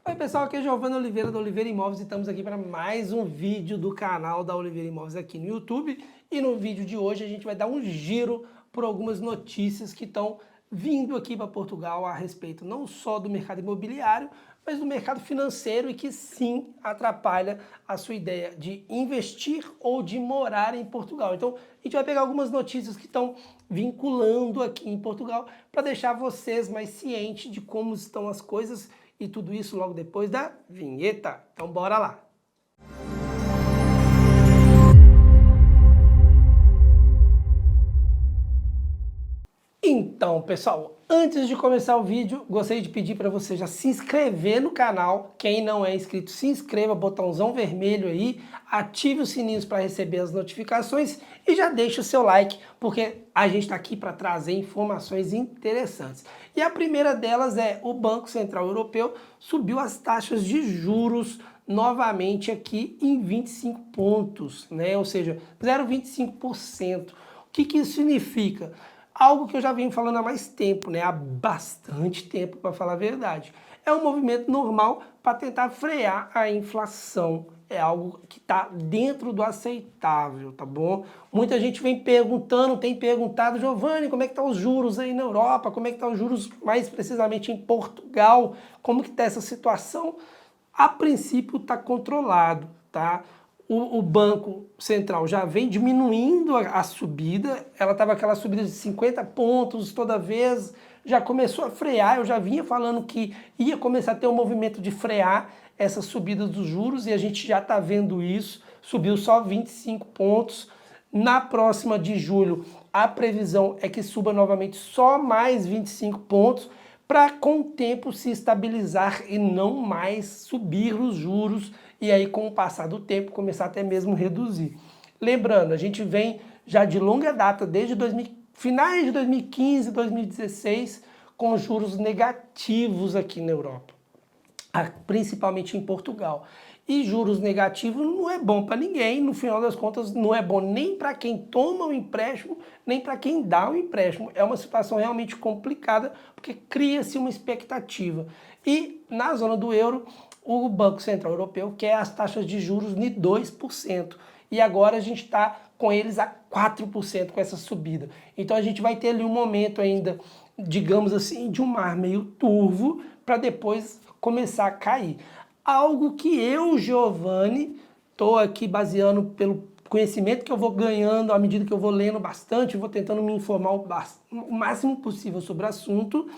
Oi pessoal, aqui é Giovanni Oliveira da Oliveira Imóveis e estamos aqui para mais um vídeo do canal da Oliveira Imóveis aqui no YouTube. E no vídeo de hoje a gente vai dar um giro por algumas notícias que estão vindo aqui para Portugal a respeito não só do mercado imobiliário, mas do mercado financeiro e que sim atrapalha a sua ideia de investir ou de morar em Portugal. Então a gente vai pegar algumas notícias que estão vinculando aqui em Portugal para deixar vocês mais cientes de como estão as coisas e tudo isso logo depois da vinheta. Então bora lá! Então, pessoal, antes de começar o vídeo, gostaria de pedir para você já se inscrever no canal. Quem não é inscrito, se inscreva, botãozão vermelho aí, ative os sininhos para receber as notificações e já deixa o seu like, porque a gente está aqui para trazer informações interessantes. E a primeira delas é o Banco Central Europeu subiu as taxas de juros novamente aqui em 25 pontos, né? Ou seja, 0,25%. O que isso significa? Algo que eu já venho falando há mais tempo, né? Há bastante tempo, para falar a verdade. É um movimento normal para tentar frear a inflação. É algo que está dentro do aceitável, tá bom? Muita gente vem perguntando, tem perguntado, Giovanni, como é que estão os juros aí na Europa? Como é que estão os juros mais precisamente em Portugal? Como que está essa situação? A princípio está controlado, tá? O Banco Central já vem diminuindo a subida, ela estava aquela subida de 50 pontos toda vez, já começou a frear, eu já vinha falando que ia começar a ter um movimento de frear essa subida dos juros e a gente já está vendo isso, subiu só 25 pontos. Na próxima de julho, a previsão é que suba novamente só mais 25 pontos, para com o tempo se estabilizar e não mais subir os juros e aí com o passar do tempo começar até mesmo a reduzir. Lembrando, a gente vem já de longa data, desde finais de 2015, 2016, com juros negativos aqui na Europa, principalmente em Portugal. E juros negativos não é bom para ninguém, no final das contas não é bom nem para quem toma o empréstimo, nem para quem dá o empréstimo. É uma situação realmente complicada, porque cria-se uma expectativa. E na zona do euro, o Banco Central Europeu quer as taxas de juros de 2%. E agora a gente está com eles a 4% com essa subida. Então a gente vai ter ali um momento ainda, digamos assim, de um mar meio turvo, para depois começar a cair. Algo que eu, Giovanni, estou aqui baseando pelo conhecimento que eu vou ganhando à medida que eu vou lendo bastante, vou tentando me informar o máximo possível sobre o assunto,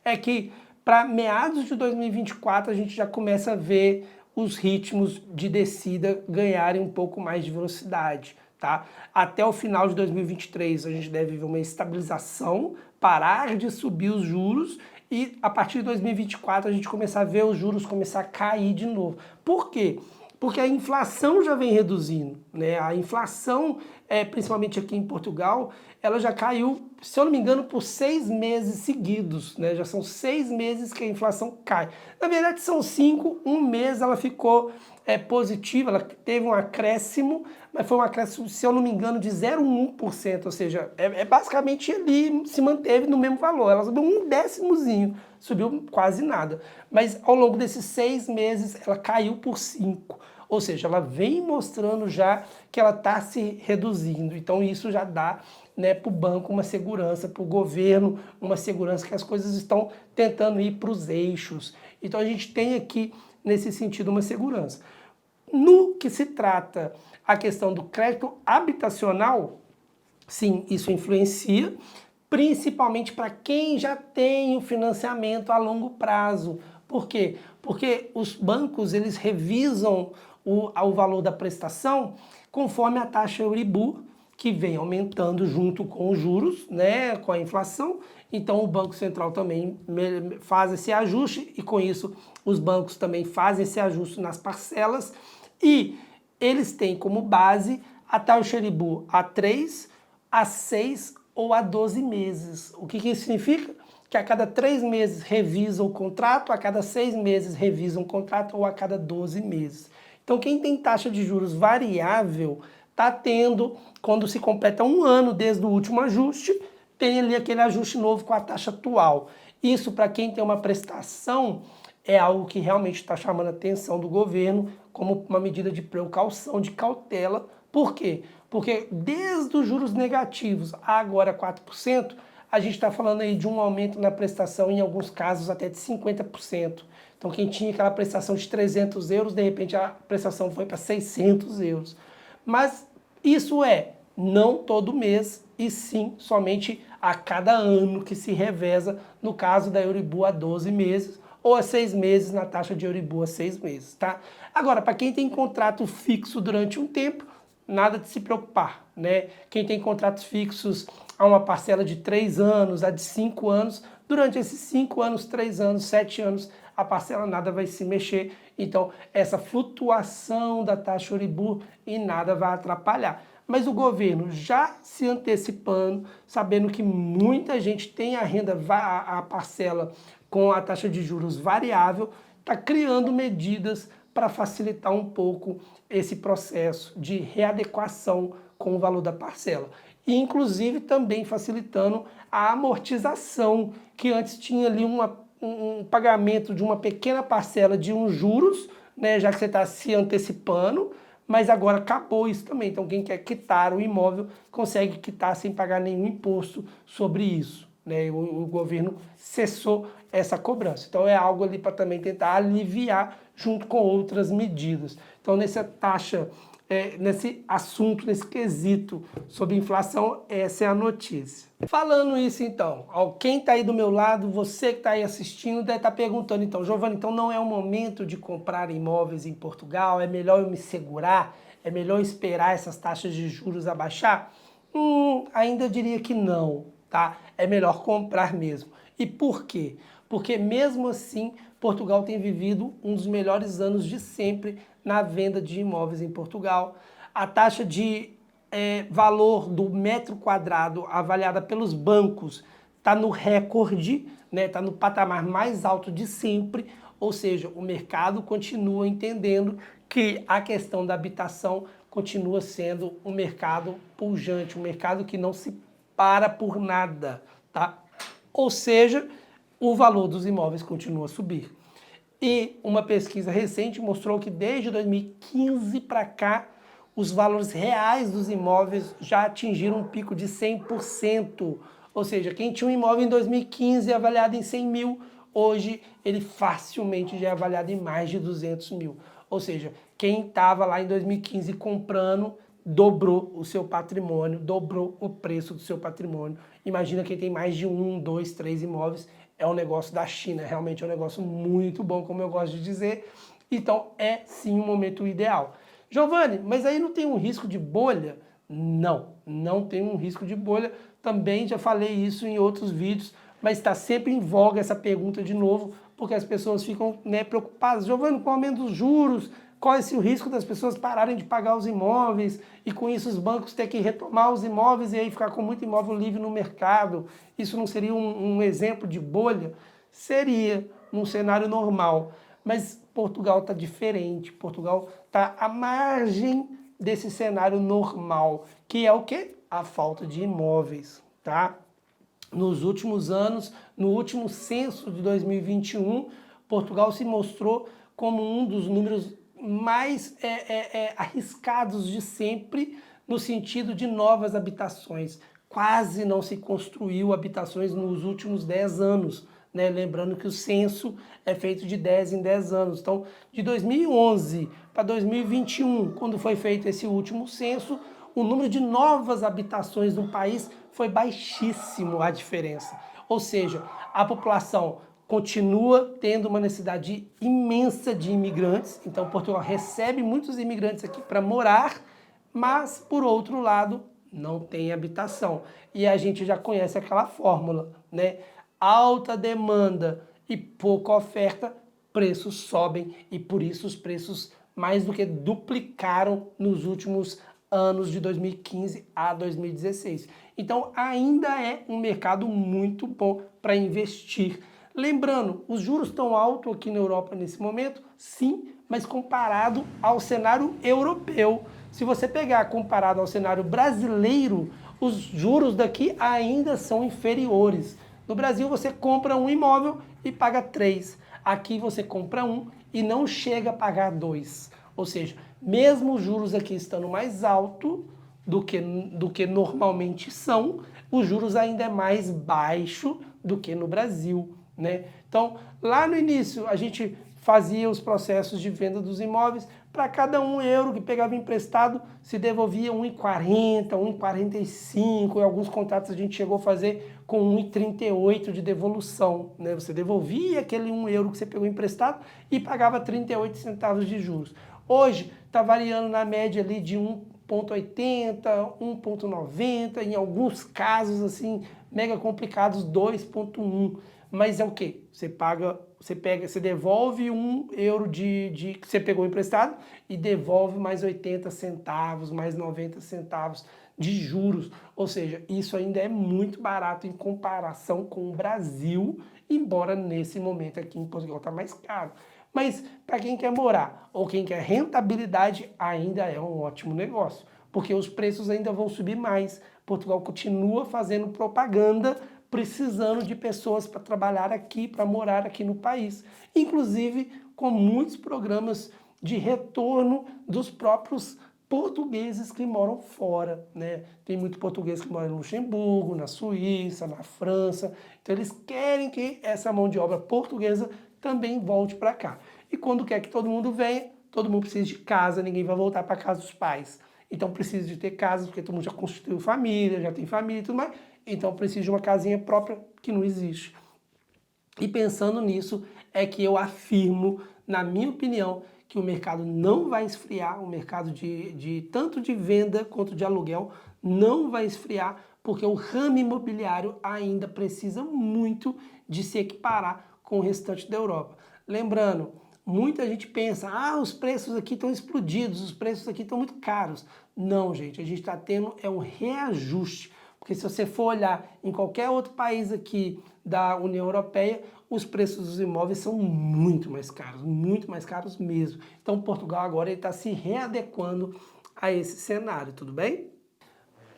é que para meados de 2024 a gente já começa a ver os ritmos de descida ganharem um pouco mais de velocidade, tá? Até o final de 2023 a gente deve ver uma estabilização, parar de subir os juros e a partir de 2024 a gente começar a ver os juros começar a cair de novo. Por quê? Porque a inflação já vem reduzindo, né? A inflação, principalmente aqui em Portugal, ela já caiu, se eu não me engano, por 6 meses seguidos, né? Já são 6 meses que a inflação cai. Na verdade são 5, um mês ela ficou positiva, ela teve um acréscimo, mas foi um acréscimo, se eu não me engano, de 0,1%, ou seja, basicamente ali se manteve no mesmo valor, ela subiu um décimozinho, subiu quase nada, mas ao longo desses 6 meses ela caiu por 5%. Ou seja, ela vem mostrando já que ela está se reduzindo. Então isso já dá, né, para o banco uma segurança, para o governo uma segurança que as coisas estão tentando ir para os eixos. Então a gente tem aqui, nesse sentido, uma segurança. No que se trata a questão do crédito habitacional, sim, isso influencia, principalmente para quem já tem o financiamento a longo prazo. Por quê? Porque os bancos eles revisam o valor da prestação conforme a taxa Euribor, que vem aumentando junto com os juros, né, com a inflação. Então o Banco Central também faz esse ajuste e com isso os bancos também fazem esse ajuste nas parcelas e eles têm como base a taxa Euribor a 3, a 6 ou a 12 meses. O que isso significa? Que a cada 3 meses revisa o contrato, a cada 6 meses revisa um contrato ou a cada 12 meses. Então quem tem taxa de juros variável está tendo, quando se completa um ano desde o último ajuste, tem ali aquele ajuste novo com a taxa atual. Isso para quem tem uma prestação é algo que realmente está chamando a atenção do governo como uma medida de precaução, de cautela. Por quê? Porque desde os juros negativos a agora 4%, a gente está falando aí de um aumento na prestação, em alguns casos até de 50%. Então quem tinha aquela prestação de 300 euros, de repente a prestação foi para 600 euros. Mas isso é não todo mês, e sim somente a cada ano que se reveza, no caso da Euribor a 12 meses, ou a 6 meses na taxa de Euribor a 6 meses, tá? Agora, para quem tem contrato fixo durante um tempo, nada de se preocupar, né? Quem tem contratos fixos a uma parcela de 3 anos, a de 5 anos, durante esses 5 anos, 3 anos, 7 anos, a parcela nada vai se mexer. Então, essa flutuação da taxa Euribor e nada vai atrapalhar. Mas o governo já se antecipando, sabendo que muita gente tem a renda, a parcela com a taxa de juros variável, está criando medidas para facilitar um pouco esse processo de readequação com o valor da parcela. E inclusive também facilitando a amortização, que antes tinha ali um pagamento de uma pequena parcela de uns juros, né, já que você está se antecipando, mas agora acabou isso também. Então quem quer quitar o imóvel consegue quitar sem pagar nenhum imposto sobre isso, né? O governo cessou essa cobrança. Então é algo ali para também tentar aliviar junto com outras medidas. Então nessa taxa, nesse assunto, nesse quesito sobre inflação, essa é a notícia. Falando isso então, quem está aí do meu lado, você que está aí assistindo, deve estar perguntando então, Giovanni, então não é o momento de comprar imóveis em Portugal? É melhor eu me segurar? É melhor esperar essas taxas de juros abaixar? Ainda diria que não, tá? É melhor comprar mesmo. E por quê? Porque mesmo assim, Portugal tem vivido um dos melhores anos de sempre na venda de imóveis em Portugal. A taxa de valor do metro quadrado avaliada pelos bancos está no recorde, né? Está no patamar mais alto de sempre, ou seja, o mercado continua entendendo que a questão da habitação continua sendo um mercado pujante, um mercado que não se para por nada, tá? Ou seja, o valor dos imóveis continua a subir. E uma pesquisa recente mostrou que desde 2015 para cá, os valores reais dos imóveis já atingiram um pico de 100%. Ou seja, quem tinha um imóvel em 2015 avaliado em 100 mil, hoje ele facilmente já é avaliado em mais de 200 mil. Ou seja, quem estava lá em 2015 comprando, dobrou o seu patrimônio, dobrou o preço do seu patrimônio. Imagina quem tem mais de 1, 2, 3 imóveis, é um negócio da China, realmente é um negócio muito bom, como eu gosto de dizer. Então é sim um momento ideal. Giovanni, mas aí não tem um risco de bolha? Não, não tem um risco de bolha. Também já falei isso em outros vídeos, mas está sempre em voga essa pergunta de novo, porque as pessoas ficam, né, preocupadas. Giovanni, com o aumento dos juros, corre-se o risco das pessoas pararem de pagar os imóveis e com isso os bancos ter que retomar os imóveis e aí ficar com muito imóvel livre no mercado. Isso não seria um exemplo de bolha? Seria, num cenário normal. Mas Portugal está diferente, Portugal está à margem desse cenário normal, que é o quê? A falta de imóveis, tá? Nos últimos anos, no último censo de 2021, Portugal se mostrou como um dos números mais arriscados de sempre, no sentido de novas habitações. Quase não se construiu habitações nos últimos 10 anos. Né? Lembrando que o censo é feito de 10 em 10 anos. Então, de 2011 para 2021, quando foi feito esse último censo, o número de novas habitações no país foi baixíssimo a diferença. Ou seja, a população continua tendo uma necessidade imensa de imigrantes. Então, Portugal recebe muitos imigrantes aqui para morar, mas, por outro lado, não tem habitação. E a gente já conhece aquela fórmula, né? Alta demanda e pouca oferta, preços sobem e por isso os preços mais do que duplicaram nos últimos anos de 2015 a 2016. Então ainda é um mercado muito bom para investir. Lembrando, os juros estão altos aqui na Europa nesse momento, sim, mas comparado ao cenário europeu. Se você pegar comparado ao cenário brasileiro, os juros daqui ainda são inferiores. No Brasil, você compra um imóvel e paga 3. Aqui você compra um e não chega a pagar dois. Ou seja, mesmo os juros aqui estando mais alto do que normalmente são, os juros ainda é mais baixo do que no Brasil, né? Então, lá no início, a gente fazia os processos de venda dos imóveis, para cada €1 que pegava emprestado, se devolvia R$1,40, R$1,45, em alguns contratos a gente chegou a fazer com R$1,38 de devolução, né? Você devolvia aquele €1 que você pegou emprestado e pagava 38 centavos de juros. Hoje está variando na média ali de 1,80, 1,90, em alguns casos assim mega complicados 2,1. Mas é o quê? Você devolve €1 que você pegou emprestado e devolve mais 80 centavos, mais 90 centavos de juros. Ou seja, isso ainda é muito barato em comparação com o Brasil, embora nesse momento aqui em Portugal está mais caro. Mas para quem quer morar ou quem quer rentabilidade, ainda é um ótimo negócio, porque os preços ainda vão subir mais. Portugal continua fazendo propaganda, precisando de pessoas para trabalhar aqui, para morar aqui no país. Inclusive com muitos programas de retorno dos próprios portugueses que moram fora, né? Tem muito português que mora no Luxemburgo, na Suíça, na França. Então eles querem que essa mão de obra portuguesa também volte para cá. E quando quer que todo mundo venha, todo mundo precisa de casa, ninguém vai voltar para casa dos pais. Então precisa de ter casa, porque todo mundo já constituiu família, já tem família e tudo mais. Então precisa de uma casinha própria que não existe. E pensando nisso é que eu afirmo, na minha opinião, que o mercado não vai esfriar, o mercado tanto de venda quanto de aluguel não vai esfriar, porque o ramo imobiliário ainda precisa muito de se equiparar com o restante da Europa. Lembrando, muita gente pensa, os preços aqui estão explodidos, os preços aqui estão muito caros. Não, gente, a gente está tendo um reajuste. Porque se você for olhar em qualquer outro país aqui da União Europeia, os preços dos imóveis são muito mais caros mesmo. Então Portugal agora está se readequando a esse cenário, tudo bem?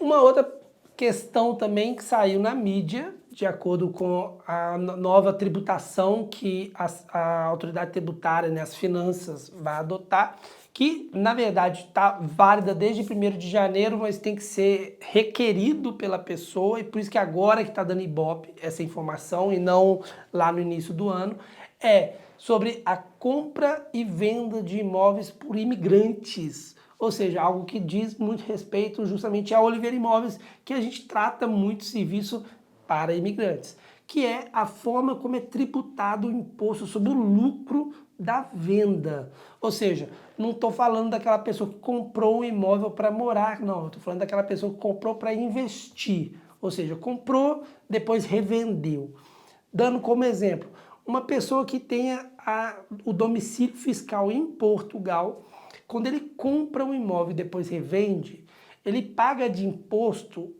Uma outra questão também que saiu na mídia, de acordo com a nova tributação que a autoridade tributária, né, as finanças, vai adotar, que na verdade está válida desde 1º de janeiro, mas tem que ser requerido pela pessoa, e por isso que agora que está dando Ibope essa informação e não lá no início do ano, é sobre a compra e venda de imóveis por imigrantes. Ou seja, algo que diz muito respeito justamente a Oliveira Imóveis, que a gente trata muito serviço para imigrantes, que é a forma como é tributado o imposto sobre o lucro da venda. Ou seja, não estou falando daquela pessoa que comprou um imóvel para morar, não, estou falando daquela pessoa que comprou para investir. Ou seja, comprou, depois revendeu. Dando como exemplo, uma pessoa que tenha o domicílio fiscal em Portugal, quando ele compra um imóvel e depois revende, ele paga de imposto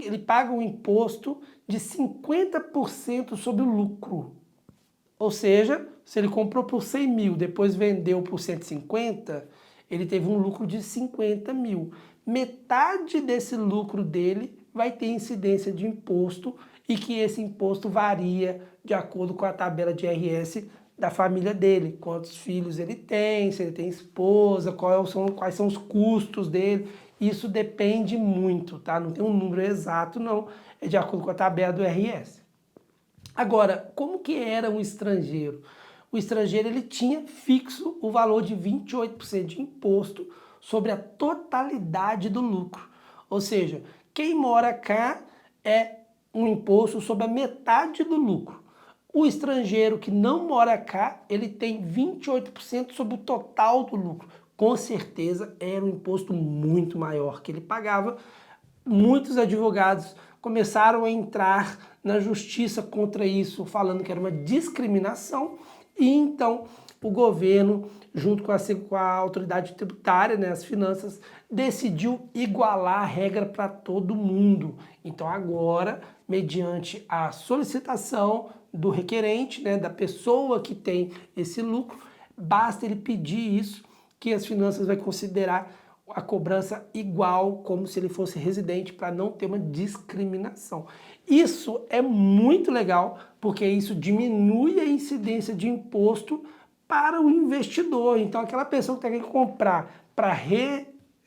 ele paga um imposto de 50% sobre o lucro. Ou seja, se ele comprou por 100 mil, depois vendeu por 150, ele teve um lucro de 50 mil. Metade desse lucro dele vai ter incidência de imposto, e que esse imposto varia de acordo com a tabela de IRS da família dele, quantos filhos ele tem, se ele tem esposa, quais são os custos dele. Isso depende muito, tá? Não tem um número exato, não. É de acordo com a tabela do IRS. Agora, como que era um estrangeiro? O estrangeiro ele tinha fixo o valor de 28% de imposto sobre a totalidade do lucro. Ou seja, quem mora cá é um imposto sobre a metade do lucro. O estrangeiro que não mora cá, ele tem 28% sobre o total do lucro. Com certeza era um imposto muito maior que ele pagava. Muitos advogados começaram a entrar na justiça contra isso, falando que era uma discriminação, e então o governo, junto com a autoridade tributária, né, as finanças, decidiu igualar a regra para todo mundo. Então agora, mediante a solicitação do requerente, né, da pessoa que tem esse lucro, basta ele pedir isso, que as finanças vai considerar a cobrança igual, como se ele fosse residente, para não ter uma discriminação. Isso é muito legal, porque isso diminui a incidência de imposto para o investidor. Então, aquela pessoa que tem que comprar para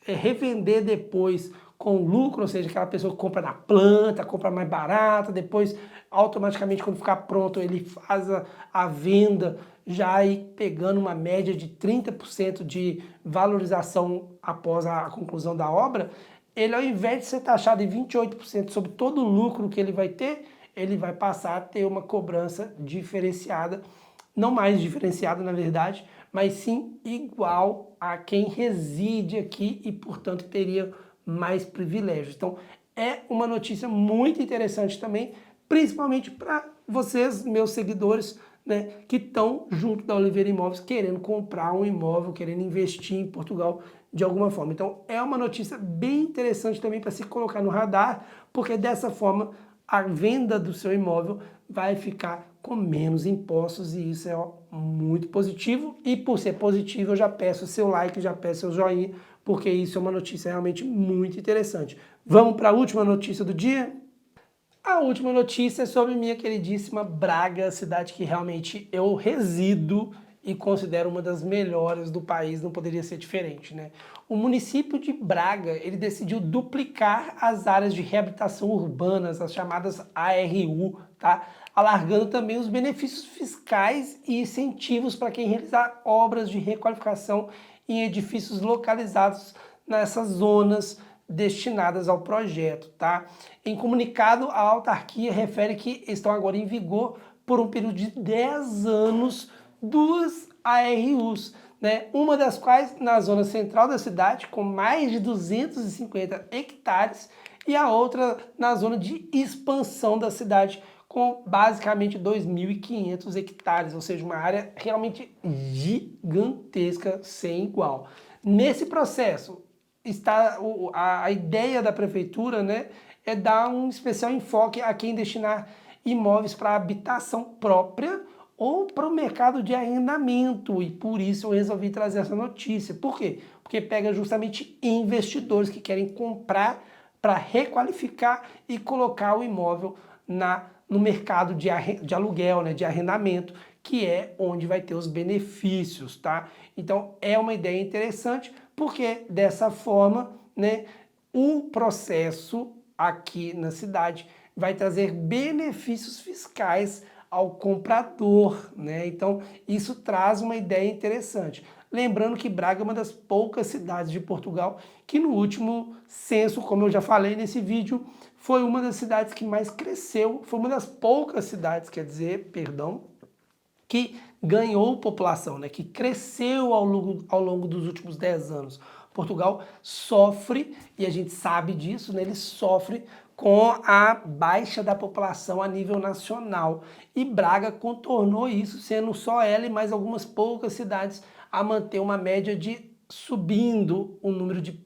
revender depois com lucro, ou seja, aquela pessoa que compra na planta, compra mais barata, depois automaticamente quando ficar pronto ele faz a venda já aí pegando uma média de 30% de valorização após a conclusão da obra, ele ao invés de ser taxado em 28% sobre todo o lucro que ele vai ter, ele vai passar a ter uma cobrança diferenciada, não mais diferenciada na verdade, mas sim igual a quem reside aqui e portanto teria mais privilégios. Então é uma notícia muito interessante também, principalmente para vocês, meus seguidores, né, que estão junto da Oliveira Imóveis querendo comprar um imóvel, querendo investir em Portugal de alguma forma. Então é uma notícia bem interessante também para se colocar no radar, porque dessa forma a venda do seu imóvel vai ficar com menos impostos e isso é muito positivo. E por ser positivo eu já peço o seu like, já peço o seu joinha, porque isso é uma notícia realmente muito interessante. Vamos para a última notícia do dia? A última notícia é sobre minha queridíssima Braga, cidade que realmente eu resido e considero uma das melhores do país, não poderia ser diferente, né? O município de Braga, ele decidiu duplicar as áreas de reabilitação urbanas, as chamadas ARU, tá? Alargando também os benefícios fiscais e incentivos para quem realizar obras de requalificação em edifícios localizados nessas zonas destinadas ao projeto, tá? Em comunicado, a autarquia refere que estão agora em vigor por um período de 10 anos duas ARUs, né? Uma das quais na zona central da cidade, com mais de 250 hectares, e a outra na zona de expansão da cidade, com basicamente 2.500 hectares, ou seja, uma área realmente gigantesca, sem igual. Nesse processo, está a ideia da prefeitura, né, é dar um especial enfoque a quem destinar imóveis para habitação própria ou para o mercado de arrendamento, e por isso eu resolvi trazer essa notícia. Por quê? Porque pega justamente investidores que querem comprar para requalificar e colocar o imóvel no mercado de aluguel, né, de arrendamento, que é onde vai ter os benefícios, tá? Então é uma ideia interessante, porque dessa forma, né, o processo aqui na cidade vai trazer benefícios fiscais ao comprador, né? Então isso traz uma ideia interessante. Lembrando que Braga é uma das poucas cidades de Portugal que no último censo, como eu já falei nesse vídeo, foi uma das cidades que mais cresceu, foi uma das poucas cidades, quer dizer, perdão, que ganhou população, né, que cresceu ao longo dos últimos 10 anos. Portugal sofre, e a gente sabe disso, né, ele sofre com a baixa da população a nível nacional. E Braga contornou isso, sendo só ela e mais algumas poucas cidades a manter uma média de subindo o número de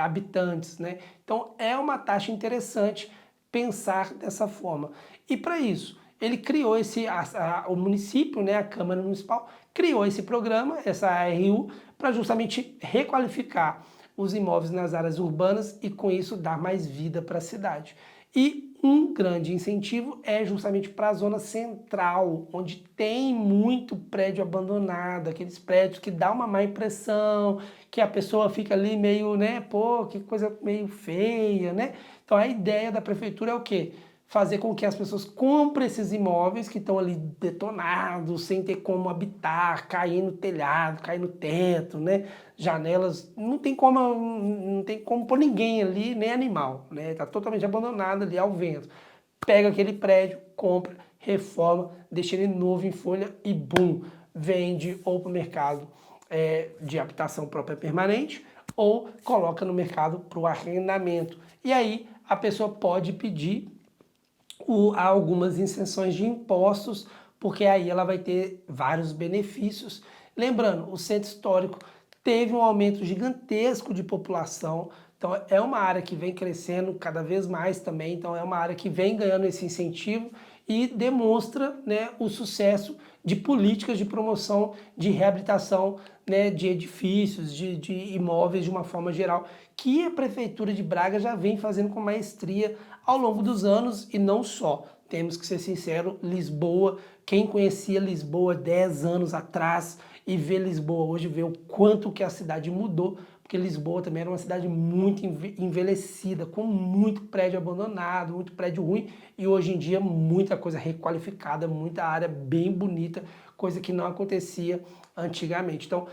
habitantes, né? Então é uma taxa interessante pensar dessa forma. E para isso, ele criou o município, né, a Câmara Municipal, criou esse programa, essa ARU, para justamente requalificar os imóveis nas áreas urbanas e com isso dar mais vida para a cidade. E um grande incentivo é justamente para a zona central, onde tem muito prédio abandonado, aqueles prédios que dá uma má impressão, que a pessoa fica ali meio, né, pô, que coisa meio feia, né? Então a ideia da prefeitura é o quê? Fazer com que as pessoas comprem esses imóveis que estão ali detonados, sem ter como habitar, cair no telhado, cair no teto, né? Janelas, não tem como pôr ninguém ali, nem animal, né? Tá totalmente abandonado ali ao vento. Pega aquele prédio, compra, reforma, deixa ele novo em folha e bum, vende ou para o mercado de habitação própria permanente ou coloca no mercado para o arrendamento. E aí a pessoa pode pedir algumas isenções de impostos, porque aí ela vai ter vários benefícios. Lembrando, o centro histórico teve um aumento gigantesco de população, então é uma área que vem crescendo cada vez mais também, então é uma área que vem ganhando esse incentivo e demonstra, né, o sucesso de políticas de promoção, de reabilitação, né, de edifícios, de imóveis de uma forma geral, que a Prefeitura de Braga já vem fazendo com maestria ao longo dos anos e não só. Temos que ser sinceros, Lisboa, quem conhecia Lisboa 10 anos atrás e vê Lisboa hoje, vê o quanto que a cidade mudou, porque Lisboa também era uma cidade muito envelhecida, com muito prédio abandonado, muito prédio ruim, e hoje em dia muita coisa requalificada, muita área bem bonita, coisa que não acontecia antigamente. Então,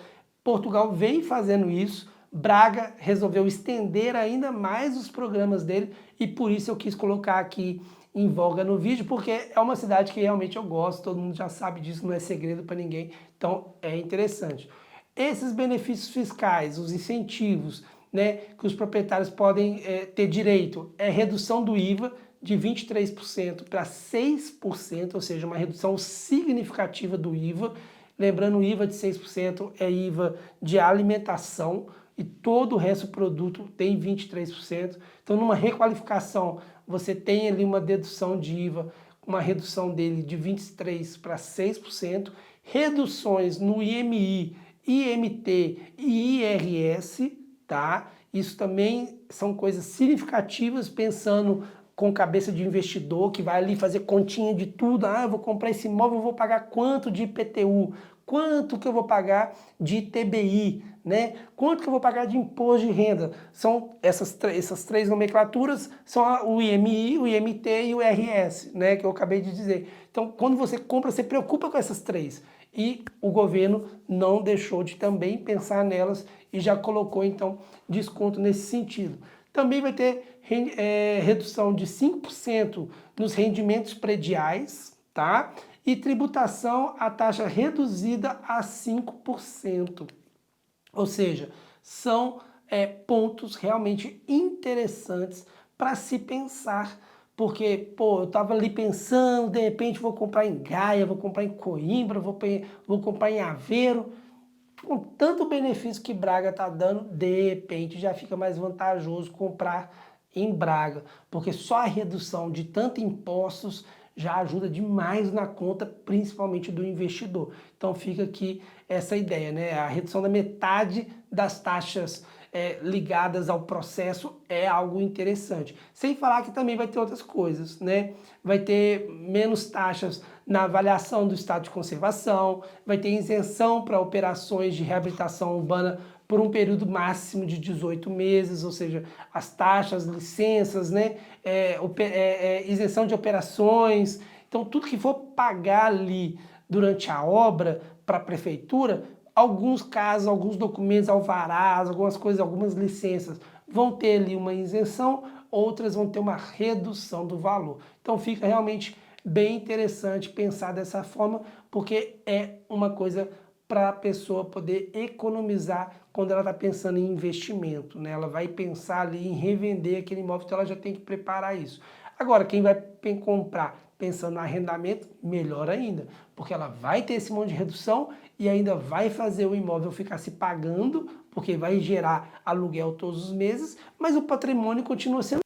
Portugal vem fazendo isso, Braga resolveu estender ainda mais os programas dele, e por isso eu quis colocar aqui em voga no vídeo, porque é uma cidade que realmente eu gosto, todo mundo já sabe disso, não é segredo para ninguém, então é interessante. Esses benefícios fiscais, os incentivos, né, que os proprietários podem ter direito, é redução do IVA de 23% para 6%, ou seja, uma redução significativa do IVA. Lembrando, o IVA de 6% é IVA de alimentação e todo o resto do produto tem 23%. Então, numa requalificação, você tem ali uma dedução de IVA, uma redução dele de 23% para 6%, reduções no IMI, IMT e IRS, tá? Isso também são coisas significativas, pensando com cabeça de investidor, que vai ali fazer continha de tudo. Ah, eu vou comprar esse imóvel, eu vou pagar quanto de IPTU? Quanto que eu vou pagar de ITBI? Né? Quanto que eu vou pagar de imposto de renda? São essas três nomenclaturas, são o IMI, o IMT e o IRS, né? Que eu acabei de dizer. Então, quando você compra, você preocupa com essas três. E o governo não deixou de também pensar nelas e já colocou, então, desconto nesse sentido. Também vai ter redução de 5% nos rendimentos prediais, tá? E tributação a taxa reduzida a 5%. Ou seja, são pontos realmente interessantes para se pensar, porque, pô, eu estava ali pensando, de repente vou comprar em Gaia, vou comprar em Coimbra, vou comprar em Aveiro. Com tanto benefício que Braga está dando, de repente já fica mais vantajoso comprar em Braga, porque só a redução de tanto impostos já ajuda demais na conta, principalmente do investidor. Então fica aqui essa ideia, né? A redução da metade das taxas ligadas ao processo é algo interessante. Sem falar que também vai ter outras coisas, né? Vai ter menos taxas na avaliação do estado de conservação, vai ter isenção para operações de reabilitação urbana por um período máximo de 18 meses, ou seja, as taxas, licenças, né? Isenção de operações. Então, tudo que for pagar ali durante a obra para a prefeitura, alguns casos, alguns documentos, alvarás, algumas coisas, algumas licenças vão ter ali uma isenção, outras vão ter uma redução do valor. Então fica realmente bem interessante pensar dessa forma, porque é uma coisa para a pessoa poder economizar quando ela está pensando em investimento, né? Ela vai pensar ali em revender aquele imóvel, então ela já tem que preparar isso. Agora, quem vai comprar pensando no arrendamento, melhor ainda, porque ela vai ter esse monte de redução e ainda vai fazer o imóvel ficar se pagando, porque vai gerar aluguel todos os meses, mas o patrimônio continua sendo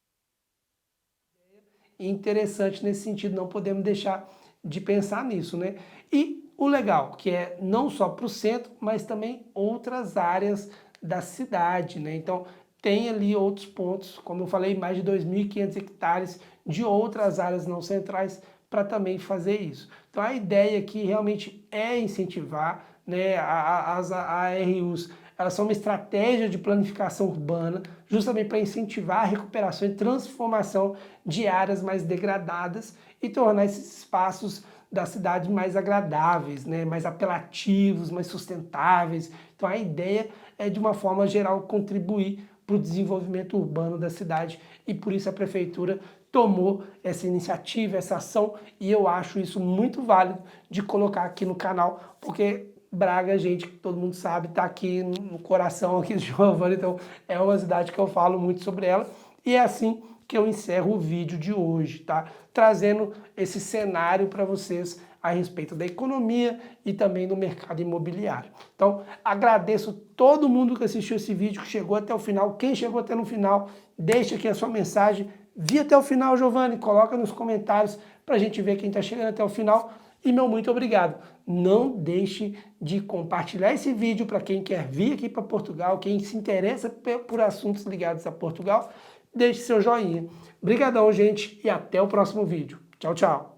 interessante nesse sentido, não podemos deixar de pensar nisso, né? E o legal, que é não só para o centro, mas também outras áreas da cidade, né? Então, tem ali outros pontos, como eu falei, mais de 2.500 hectares de outras áreas não centrais para também fazer isso. Então, a ideia aqui realmente é incentivar, né, as ARUs. Elas são uma estratégia de planificação urbana, justamente para incentivar a recuperação e transformação de áreas mais degradadas e tornar esses espaços da cidade mais agradáveis, né, mais apelativos, mais sustentáveis. Então a ideia é, de uma forma geral, contribuir para o desenvolvimento urbano da cidade e por isso a prefeitura tomou essa iniciativa, essa ação, e eu acho isso muito válido de colocar aqui no canal, porque Braga, gente, que todo mundo sabe, está aqui no coração aqui de Giovanni, então é uma cidade que eu falo muito sobre ela, e é assim que eu encerro o vídeo de hoje, tá? Trazendo esse cenário para vocês a respeito da economia e também do mercado imobiliário. Então, agradeço todo mundo que assistiu esse vídeo, que chegou até o final. Quem chegou até no final, deixa aqui a sua mensagem. Vi até o final, Giovanni, coloca nos comentários para para a gente ver quem está chegando até o final. E meu muito obrigado. Não deixe de compartilhar esse vídeo para quem quer vir aqui para Portugal, quem se interessa por assuntos ligados a Portugal. Deixe seu joinha. Obrigadão, gente, e até o próximo vídeo. Tchau, tchau.